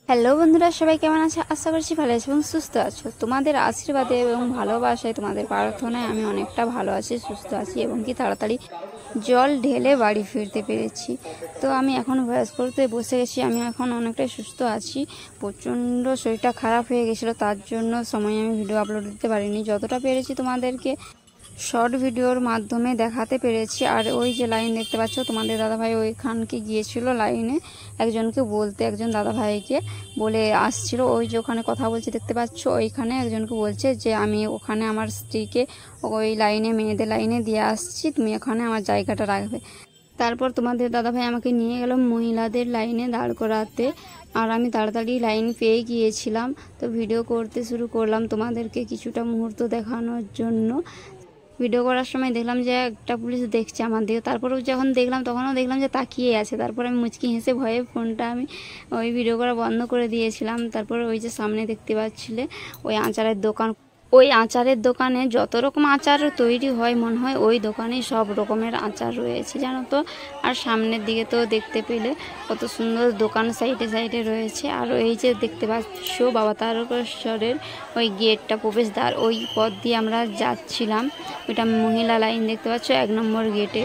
Hello বন্ধুরা, সবাই কেমন আছে? আশা করছি ভালো আছো এবং সুস্থ আছো। তোমাদের আশীর্বাদে এবং ভালোবাসায়, তোমাদের প্রার্থনায় আমি অনেকটা ভালো আছি, সুস্থ আছি এবং কি তাড়াতাড়ি জল ঢেলে বাড়ি ফিরতে পেরেছি। তো আমি এখন ভয়েস করতে বসে গেছি। আমি এখন অনেকটাই সুস্থ আছি। প্রচণ্ড শরীরটা খারাপ হয়ে গেছিলো, তার জন্য সময় আমি ভিডিও আপলোড দিতে পারিনি। যতটা পেরেছি তোমাদেরকে শর্ট ভিডিওর মাধ্যমে দেখাতে পেরেছি। আর ওই যে লাইন দেখতে পাচ্ছ, তোমাদের দাদাভাই ওইখানকে গিয়েছিল লাইনে একজনকে বলতে, একজন দাদাভাইকে বলে আসছিল। ওই যে ওখানে কথা বলছে দেখতে পাচ্ছ, ওইখানে একজনকে বলছে যে আমি ওখানে আমার স্ত্রীকে ওই লাইনে, মেয়েদের লাইনে দিয়ে আসছি, তুমি এখানে আমার জায়গাটা রাখবে। তারপর তোমাদের দাদাভাই আমাকে নিয়ে গেল মহিলাদের লাইনে দাঁড় করাতে। আর আমি তাড়াতাড়ি লাইন পেয়ে গিয়েছিলাম। তো ভিডিও করতে শুরু করলাম তোমাদেরকে কিছুটা মুহূর্ত দেখানোর জন্য। ভিডিও করার সময় দেখলাম যে একটা পুলিশ দেখছে আমার দিকে। তারপরেও যখন দেখলাম তখনও দেখলাম যে তাকিয়ে আছে। তারপর আমি মুচকি হেসে ভয়ে ফোনটা আমি ওই ভিডিও করা বন্ধ করে দিয়েছিলাম। তারপর ওই যে সামনে দেখতে পাচ্ছিলে ওই আচারের দোকান, ওই আচারের দোকানে যত রকম আচার তৈরি হয় মনে হয় ওই দোকানে সব রকমের আচার রয়েছে, জানো তো। আর সামনের দিকে তো দেখতে পেলে কত সুন্দর দোকান সাইডে সাইডে রয়েছে। আর এই যে দেখতে পাচ্ছ বাবা তারকেশ্বরের ওই গেটটা, প্রবেশদ্বার, ওই পথ দিয়ে আমরা যাচ্ছিলাম। ওইটা মহিলা লাইন দেখতে পাচ্ছ, 1 নম্বর গেটে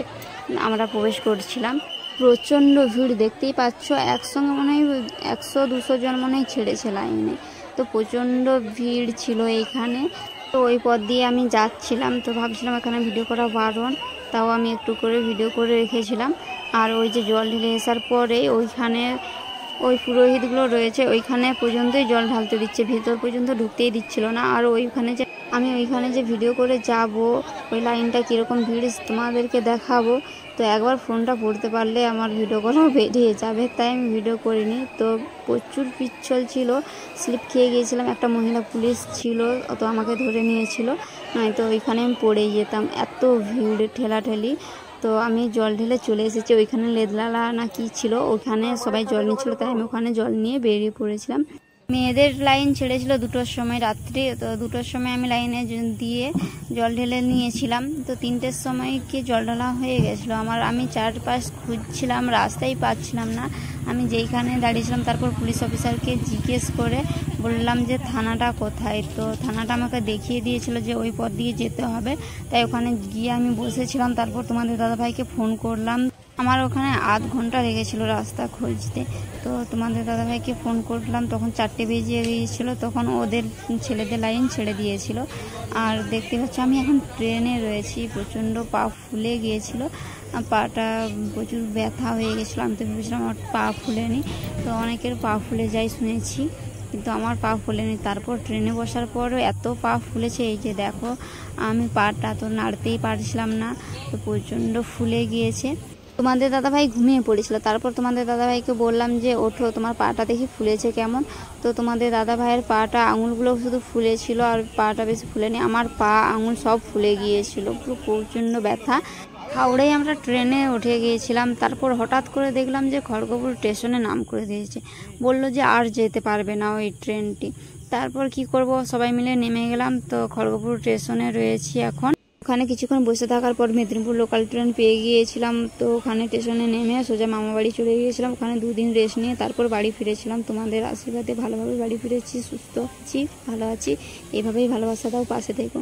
আমরা প্রবেশ করছিলাম। প্রচণ্ড ভিড় দেখতেই পাচ্ছ, একসঙ্গে মনে হয় 100-200 জন মনে হয় ছেড়েছে লাইনে। তো প্রচণ্ড ভিড় ছিল এইখানে। তো ওই পথ দিয়ে আমি যাচ্ছিলাম, তো ভাবছিলাম এখানে ভিডিও করা বারণ, তাও আমি একটু করে ভিডিও করে রেখেছিলাম। আর ওই যে জল ঢেলে আসার পরে ওইখানে ওই পুরোহিতগুলো রয়েছে, ওইখানে পর্যন্তই জল ঢালতে দিচ্ছে, ভেতর পর্যন্ত ঢুকতেই দিচ্ছিল না। আর ওইখানে যে আমি ওইখানে যে ভিডিও করে যাব, ওই লাইনটা কীরকম ভিড় তোমাদেরকে দেখাবো। তো একবার ফোনটা পড়তে পারলে আমার ভিডিও করা বেরিয়ে যাবে, তাই আমি ভিডিও করিনি। তো প্রচুর পিচ্ছল ছিল, স্লিপ খেয়ে গিয়েছিলাম। একটা মহিলা পুলিশ ছিল, তো আমাকে ধরে নিয়েছিল, নয়তো ওইখানে আমি পড়েই যেতাম, এত ভিড় ঠেলাঠেলি। তো আমি জল ঢেলে চলে এসেছি। ওইখানে লেদলালা না কি ছিল, ওখানে সবাই জল নিচ্ছিল, তাই আমি ওখানে জল নিয়ে বেরিয়ে পড়েছিলাম। মেয়েদের লাইন ছেড়েছিল 2টোর সময় রাত্রি। তো 2টোর সময় আমি লাইনে দিয়ে জল ঢেলে নিয়েছিলাম। তো 3টের সময় কি জল ঢালা হয়ে গেছিলো আমার। আমি চারপাশ খুঁজছিলাম, রাস্তাই পাচ্ছিলাম না। আমি যেইখানে দাঁড়িয়েছিলাম তারপর পুলিশ অফিসারকে জিজ্ঞেস করে বললাম যে থানাটা কোথায়। তো থানাটা আমাকে দেখিয়ে দিয়েছিল যে ওই পথ দিয়ে যেতে হবে। তাই ওখানে গিয়ে আমি বসেছিলাম। তারপর তোমাদের দাদাভাইকে ফোন করলাম। আমার ওখানে আধ ঘন্টা লেগেছিলো রাস্তা খুঁজতে। তো তোমাদের দাদাভাইকে ফোন করলাম, তখন 4টে বেজে গিয়েছিলো। তখন ওদের ছেলেদের লাইন ছেড়ে দিয়েছিল। আর দেখতে পাচ্ছ আমি এখন ট্রেনে রয়েছি। প্রচণ্ড পা ফুলে গিয়েছিলো, পাটা প্রচুর ব্যথা হয়ে গেছিলো। আমি তো ভেবেছিলাম আমার পা ফুলেনি। তো অনেকের পা ফুলে যায় শুনেছি, কিন্তু আমার পা ফুলেনি। তারপর ট্রেনে বসার পরও এত পা ফুলেছে, এই যে দেখো আমি পাটা তো নাড়তেই পারছিলাম না, তো প্রচণ্ড ফুলে গিয়েছে। তোমাদের দাদাভাই ঘুমিয়ে পড়েছিল। তারপর তোমাদের দাদাভাইকে বললাম যে ওঠো, তোমার পাটা দেখি ফুলেছে কেমন। তো তোমাদের দাদাভাইয়ের পাটা আঙুলগুলো শুধু ফুলেছিল, আর পাটা বেশি ফুলেনি। আমার পা আঙুল সব ফুলে গিয়েছিল, পুরো প্রচণ্ড ব্যথা। হাওড়ায় আমরা ট্রেনে উঠে গিয়েছিলাম। তারপর হঠাৎ করে দেখলাম যে খড়গপুর স্টেশনে নাম করে দিয়েছে, বলল যে আর যেতে পারবে না ওই ট্রেনটি। তারপর কি করব, সবাই মিলে নেমে গেলাম। তো খড়গপুর স্টেশনে রয়েছি এখন। ওখানে কিছুক্ষণ বসে থাকার পর মেদিনীপুর লোকাল ট্রেন পেয়ে গিয়েছিলাম। তো ওখানে স্টেশনে নেমে সোজা মামা বাড়ি চলে গিয়েছিলাম। ওখানে 2 দিন রেস্ট নিয়ে তারপর বাড়ি ফিরেছিলাম। তোমাদের আশীর্বাদে ভালোভাবে বাড়ি ফিরেছি, সুস্থ আছি, ভালো আছি। এভাবেই ভালোবাসা দাও, পাশে থেকো।